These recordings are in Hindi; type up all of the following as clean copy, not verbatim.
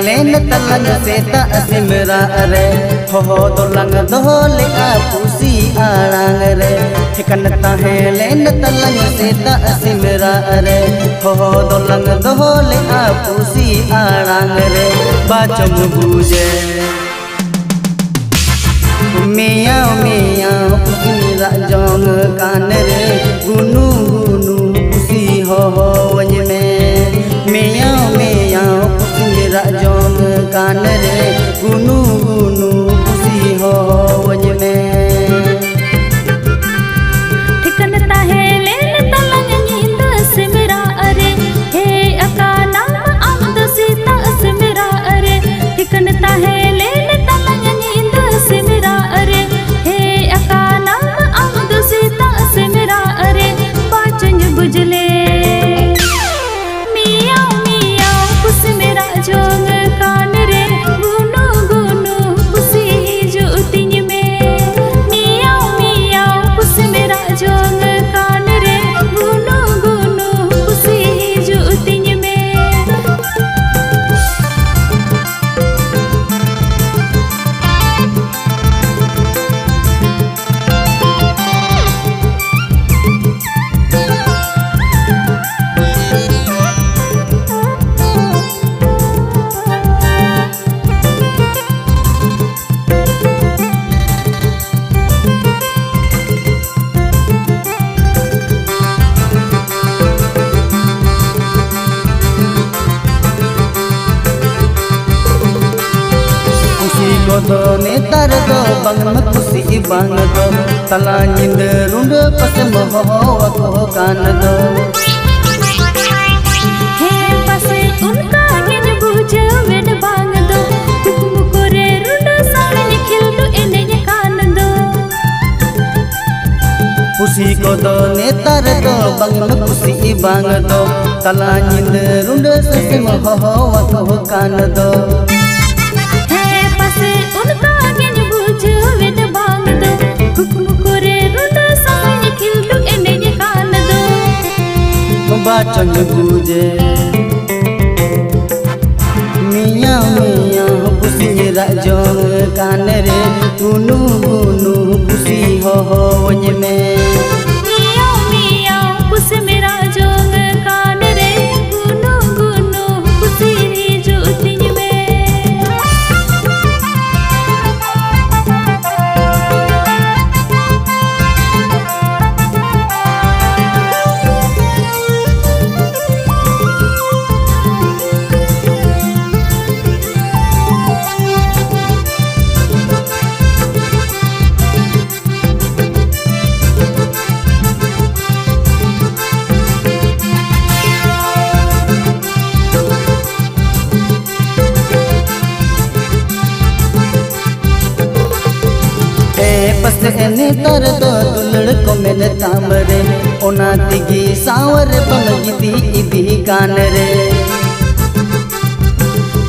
लेन तलंग सेता सिमरा रे हो दोलंग दोले पुसी आड़ांग रे ठिकन ताहे लेन तलंग सेता सिमरा रे हो दोलंग दोले पुसी आड़ांग रे बाचम बूझे मियाँ मियाँ पुसीरा जोंग कान रे गुनु गुनु पुसी हो वज में मियाँ मियाँ पुसीरा जोंग कान रे गुनु गुनु पुसी हो वज में ठिकन ताहे लेन तलंग नींद सिमरा अरे हे अका नाम आमद सीता सिमरा अरे ठिकन ताहे लेन तलंग नींद सिमरा अरे हे अका नाम आमद सीता सिमरा अरे पाचन बुझले मियाँ मियाँ पुस मेरा जोंग कान रे गुनु गुनु पुसी जुतिन में मियाँ मियाँ पुस मेरा जोंग कान रे गुनु गुनु पुसी जुतिन में दो नेतर दो बंग पुसी बंग दो तला नींद रुंड पसम हो कान दो हे पसे उनका गिन बुझ वेन बांग दो हुक्म करे रुंड सावन खिल दो एने कान दो पुसी को दो नेतर दो बंग पुसी बंग दो तला नींद रुंड पसम हो कान दो उनका गिन बुझ वेन बांग दो हुक्म करे रुंड सावन खिल दो एने कान दो बाचन बूझे मियाँ मियाँ पुसीरा जोंग कान रे गुनु गुनु पुसी हो वज में मियाँ मियाँ पुस मेरा जोंग कान रे गुनु गुनु पुसी जुतिन में पसने तर दो दुलड़ को मेरे तामरे ओना तिगी सावर बमगी दी कान रे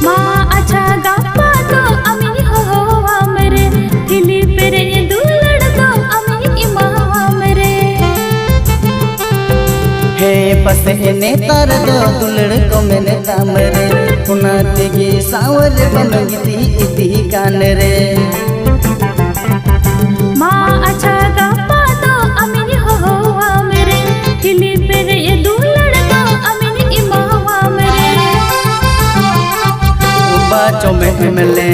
माँ अच्छा गापा तो अमी हो हमरे दिली पेरे दुलड़ तो अमी माँ हमरे हे पसने तर दो दुलड़ को मेरे तामरे ओना तिगी सावर बमगी दी कान रे माँ अच्छा गापा तो अमी हो हमरे दिली पेरे दुलड़ तो अमी माँ हमरे बाचों में मिले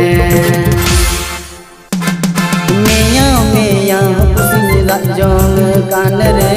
मियाँ मियाँ पुसीरा जोंग कान रे